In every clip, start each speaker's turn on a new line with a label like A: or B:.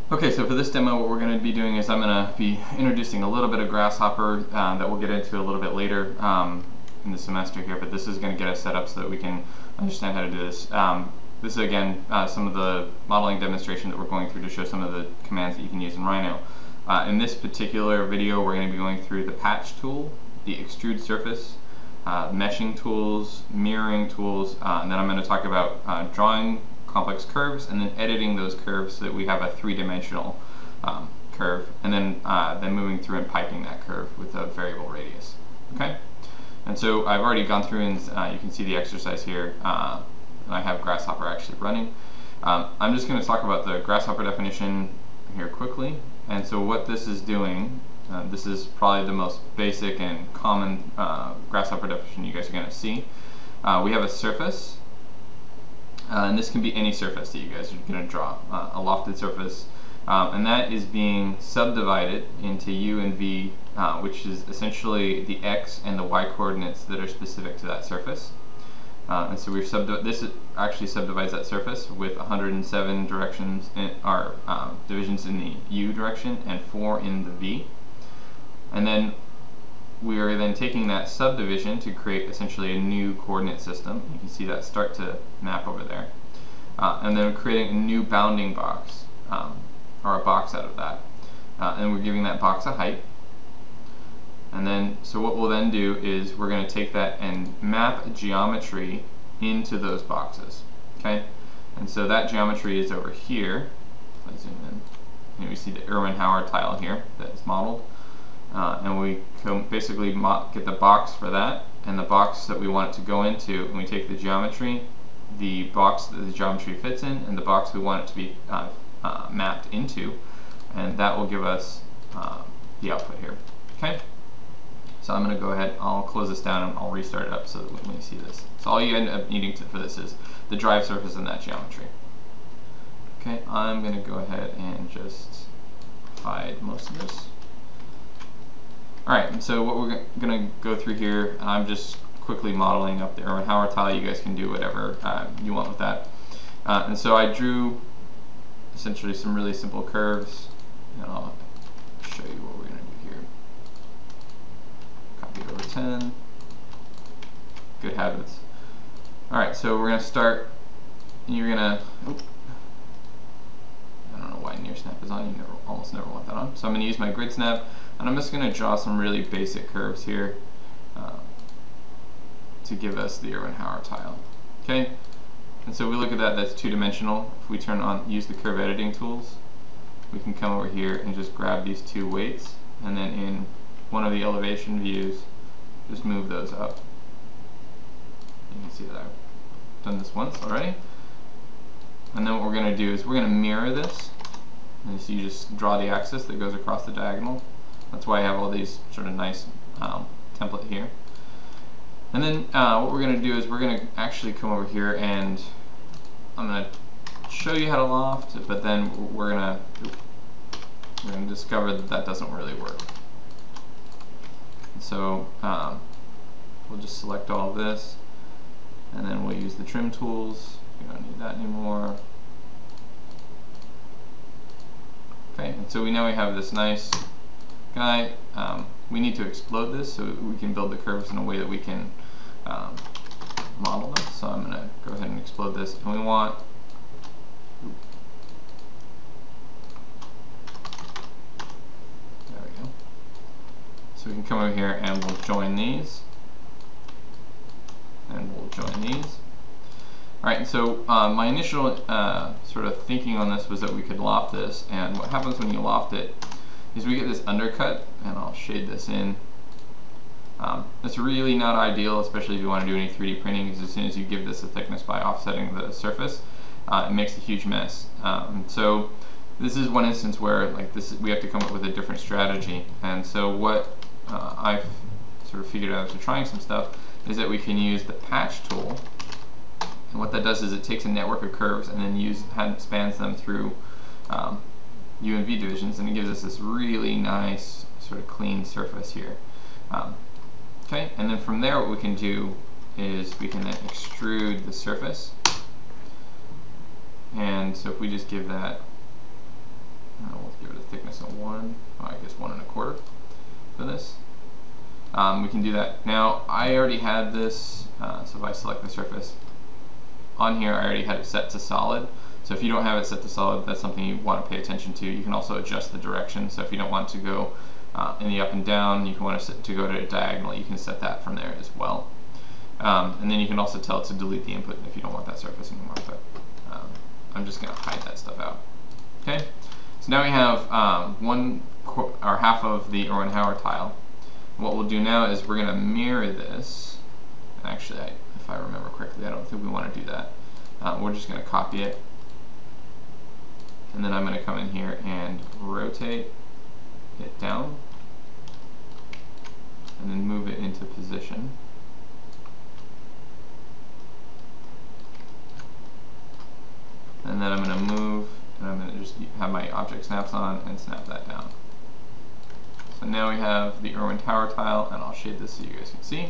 A: Okay, so for this demo what we're going to be doing is I'm going to be introducing a little bit of Grasshopper that we'll get into a little bit later in the semester here, but this is going to get us set up so that we can understand how to do this. This is again some of the modeling demonstration that we're going through to show some of the commands that you can use in Rhino. In this particular video we're going to be going through the patch tool, the extrude surface, meshing tools, mirroring tools, and then I'm going to talk about drawing complex curves and then editing those curves so that we have a three-dimensional curve, and then moving through and piping that curve with a variable radius. Okay, and so I've already gone through and you can see the exercise here, and I have Grasshopper actually running. I'm just going to talk about the Grasshopper definition here quickly. And so what this is doing, this is probably the most basic and common Grasshopper definition you guys are going to see. We have a surface. And this can be any surface that you guys are going to draw, a lofted surface, and that is being subdivided into u and v, which is essentially the x and the y coordinates that are specific to that surface. And so we've this actually subdivides that surface with 107 directions divisions in the u direction and 4 in the v, and then we are then taking that subdivision to create essentially a new coordinate system. You can see that start to map over there. And then creating a new bounding box, or a box out of that. And we're giving that box a height. And then, so what we'll then do is we're going to take that and map a geometry into those boxes. Okay? And so that geometry is over here. If I zoom in, and we see the Irwin-Howard tile here that is modeled. And we basically get the box for that and the box that we want it to go into, and we take the geometry, the box that the geometry fits in, and the box we want it to be mapped into, and that will give us the output here. Okay, so I'm going to go ahead, I'll close this down and I'll restart it up so that when you see this. So all you end up needing for this is the drive surface and that geometry. Okay, I'm going to go ahead and just hide most of this. Alright, and so what we're going to go through here, I'm just quickly modeling up the Irwin-Howard tile. You guys can do whatever you want with that. And so I drew essentially some really simple curves, and I'll show you what we're going to do here. Copy it over 10. Good habits. Alright, so we're going to start, and you're going to, I don't know why near snap is on, you almost never want that on. So I'm going to use my grid snap, and I'm just going to draw some really basic curves here to give us the Irwin-Howard tile. Okay, and so we look at that, that's two-dimensional. If we use the curve editing tools, we can come over here and just grab these two weights, and then in one of the elevation views, just move those up. You can see that I've done this once already. And then what we're going to do is we're going to mirror this. And so you just draw the axis that goes across the diagonal. That's why I have all these sort of nice template here. And then what we're going to do is we're going to actually come over here, and I'm going to show you how to loft, but then we're going to discover that that doesn't really work. And so we'll just select all of this, and then we'll use the trim tools. We don't need that anymore. Okay, and so now we have this nice guy. We need to explode this so we can build the curves in a way that we can model them. So I'm going to go ahead and explode this, and we want there we go. So we can come over here and we'll join these, and we'll join these. Alright, so my initial sort of thinking on this was that we could loft this, and what happens when you loft it is we get this undercut, and I'll shade this in. It's really not ideal, especially if you want to do any 3D printing, because as soon as you give this a thickness by offsetting the surface, it makes a huge mess. So this is one instance where we have to come up with a different strategy, and so what I've sort of figured out after trying some stuff is that we can use the patch tool. And what that does is it takes a network of curves and then spans them through U and V divisions, and it gives us this really nice sort of clean surface here. Okay, and then from there what we can do is we can then extrude the surface. And so if we just give that We'll give it a thickness of 1, I guess 1 1/4 for this. We can do that. Now, I already had this, so if I select the surface, on here I already had it set to solid. So if you don't have it set to solid, that's something you want to pay attention to. You can also adjust the direction. So if you don't want to go in the up and down, you can want to go to a diagonal, you can set that from there as well. And then you can also tell it to delete the input if you don't want that surface anymore. But I'm just going to hide that stuff out. Okay. So now we have half of the Erwin Hauer tile. What we'll do now is we're going to mirror this. Actually, if I remember correctly, I don't think we want to do that. We're just going to copy it. And then I'm going to come in here and rotate it down. And then move it into position. And then I'm going to move, and I'm going to just have my object snaps on and snap that down. So now we have the Erwin Hauer tile, and I'll shade this so you guys can see.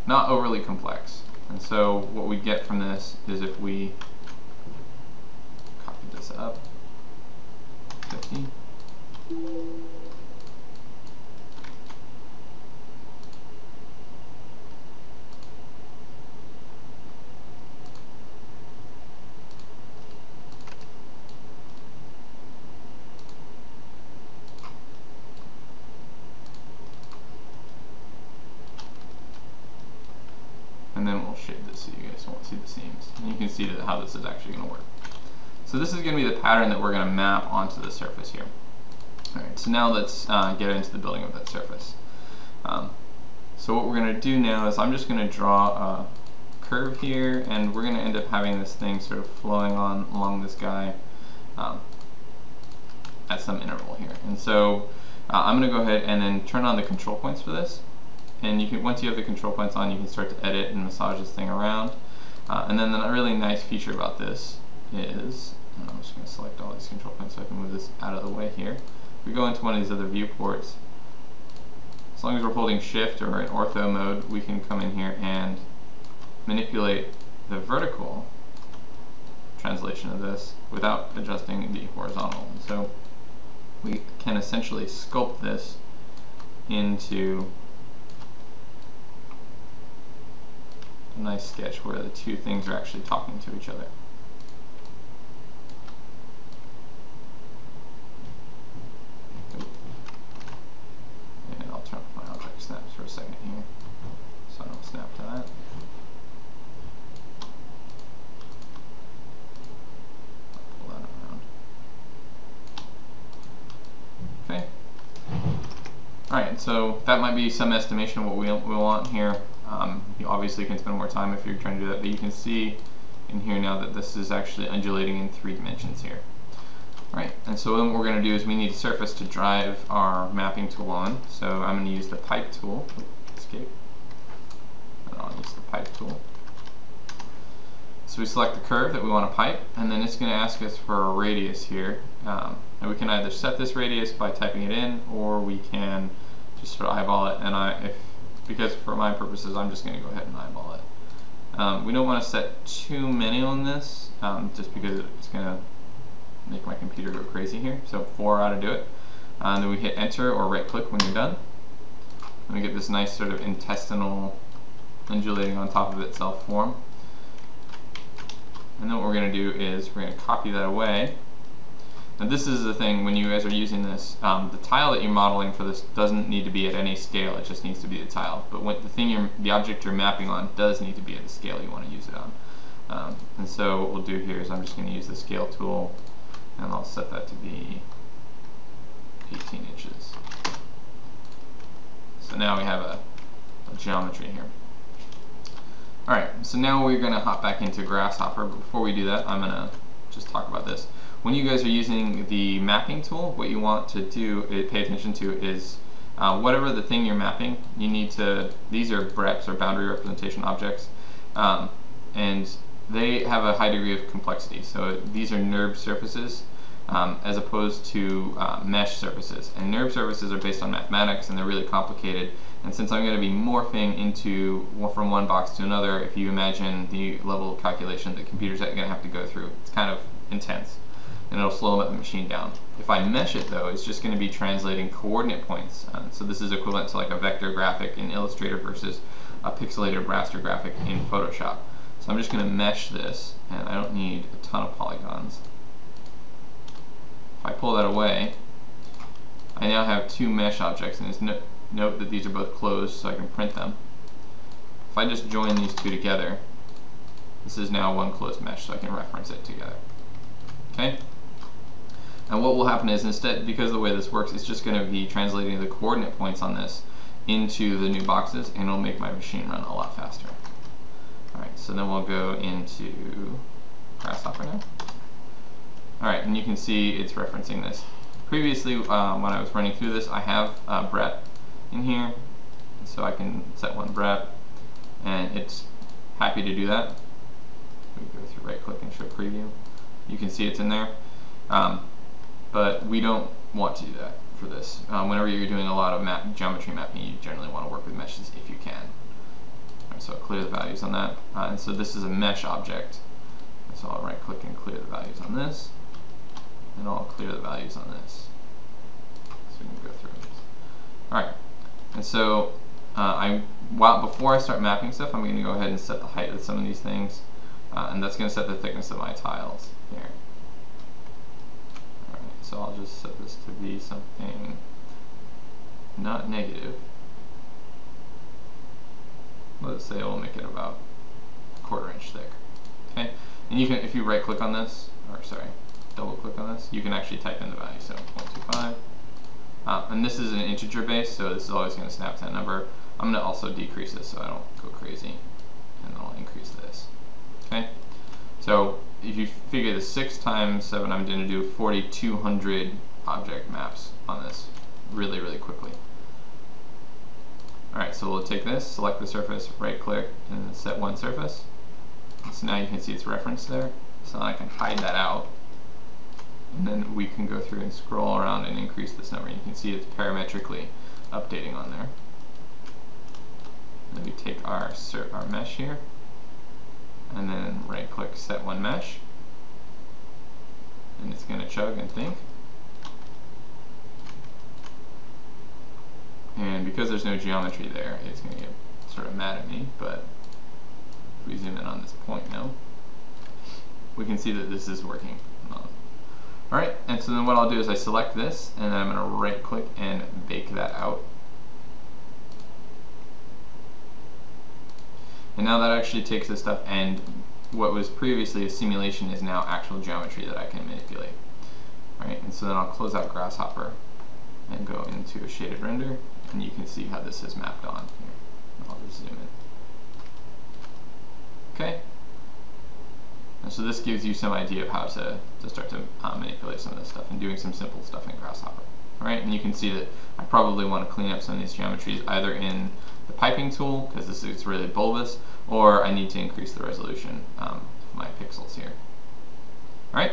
A: Not overly complex. And so what we get from this is if we copy this up, 50. And then we'll shade this so you guys won't see the seams. And you can see how this is actually going to work. So this is going to be the pattern that we're going to map onto the surface here. Alright, so now let's get into the building of that surface. So what we're going to do now is I'm just going to draw a curve here, and we're going to end up having this thing sort of flowing on along this guy at some interval here. And so I'm going to go ahead and then turn on the control points for this. And you can, once you have the control points on, you can start to edit and massage this thing around. And then the really nice feature about this is, I'm just going to select all these control points so I can move this out of the way here. If we go into one of these other viewports, as long as we're holding shift or in ortho mode, we can come in here and manipulate the vertical translation of this without adjusting the horizontal. And so we can essentially sculpt this into a nice sketch where the two things are actually talking to each other. And I'll turn off my object snaps for a second here, so I don't snap to that. I'll pull that around. Okay. Alright, so that might be some estimation of what we want here. You obviously can spend more time if you're trying to do that, but you can see in here now that this is actually undulating in 3 dimensions here. Alright, and so then what we're going to do is we need a surface to drive our mapping tool on. So I'm going to use the pipe tool. Escape. And I'll use the pipe tool. So we select the curve that we want to pipe, and then it's going to ask us for a radius here. And we can either set this radius by typing it in, or we can just sort of eyeball it. And because for my purposes, I'm just going to go ahead and eyeball it. We don't want to set too many on this, just because it's going to make my computer go crazy here. So 4 ought to do it. And then we hit enter or right click when you're done. And we get this nice sort of intestinal undulating on top of itself form. And then what we're going to do is we're going to copy that away. Now this is the thing, when you guys are using this, the tile that you're modeling for this doesn't need to be at any scale, it just needs to be the tile. But when the object you're mapping on does need to be at the scale you want to use it on. And so what we'll do here is I'm just going to use the scale tool, and I'll set that to be 18 inches. So now we have a geometry here. Alright, so now we're going to hop back into Grasshopper, but before we do that, I'm going to just talk about this. When you guys are using the mapping tool, what you want to do, pay attention to, is whatever the thing you're mapping, you need to, these are BREPs, or boundary representation objects, and they have a high degree of complexity. So these are NURBS surfaces, as opposed to mesh surfaces. And NURBS surfaces are based on mathematics, and they're really complicated. And since I'm going to be morphing from one box to another, if you imagine the level of calculation that computers are going to have to go through, it's kind of intense. and it'll slow the machine down. If I mesh it though, it's just going to be translating coordinate points. So this is equivalent to like a vector graphic in Illustrator versus a pixelated raster graphic in Photoshop. So I'm just going to mesh this, and I don't need a ton of polygons. If I pull that away, I now have two mesh objects, and note that these are both closed so I can print them. If I just join these two together, this is now one closed mesh, so I can reference it together. Okay? And what will happen is, instead, because of the way this works, it's just going to be translating the coordinate points on this into the new boxes, and it'll make my machine run a lot faster. Alright, so then we'll go into Grasshopper now. Alright, and you can see it's referencing this. Previously, when I was running through this, I have Brett in here, so I can set one Brett, and it's happy to do that. We go through right click and show preview. You can see it's in there, but we don't want to do that for this. Whenever you're doing a lot of geometry mapping, you generally want to work with meshes if you can. Right, so I'll clear the values on that, and so this is a mesh object. So I'll right click and clear the values on this, and I'll clear the values on this. So we can go through this. Alright, and so before I start mapping stuff, I'm going to go ahead and set the height of some of these things, and that's going to set the thickness of my tiles here. Alright, so I'll just set this to be something not negative. Let's say we'll make it about a 1/4 inch thick. Okay, and you can, if you right click on this, or sorry, double click on this, you can actually type in the value, so 0.25. And this is an integer base, so this is always going to snap to that number. I'm going to also decrease this so I don't go crazy, and I'll increase this. Okay, so if you figure the 6 times 7, I'm going to do 4,200 object maps on this really, really quickly. Alright, so we'll take this, select the surface, right click, and then set one surface. So now you can see it's referenced there, so I can hide that out. And then we can go through and scroll around and increase this number. You can see it's parametrically updating on there. Then we take our mesh here, and then right click, set one mesh, and it's going to chug and think. And because there's no geometry there, it's going to get sort of mad at me, but if we zoom in on this point now, we can see that this is working. Alright, and so then what I'll do is I select this, and then I'm going to right click and bake that out. And now that actually takes this stuff, and what was previously a simulation is now actual geometry that I can manipulate. Alright, and so then I'll close out Grasshopper and go into a shaded render, and you can see how this is mapped on here. I'll just zoom in. Okay. And so this gives you some idea of how to start to manipulate some of this stuff and doing some simple stuff in Grasshopper. Alright, and you can see that I probably want to clean up some of these geometries either in the piping tool, because this is really bulbous, or I need to increase the resolution of my pixels here. Alright.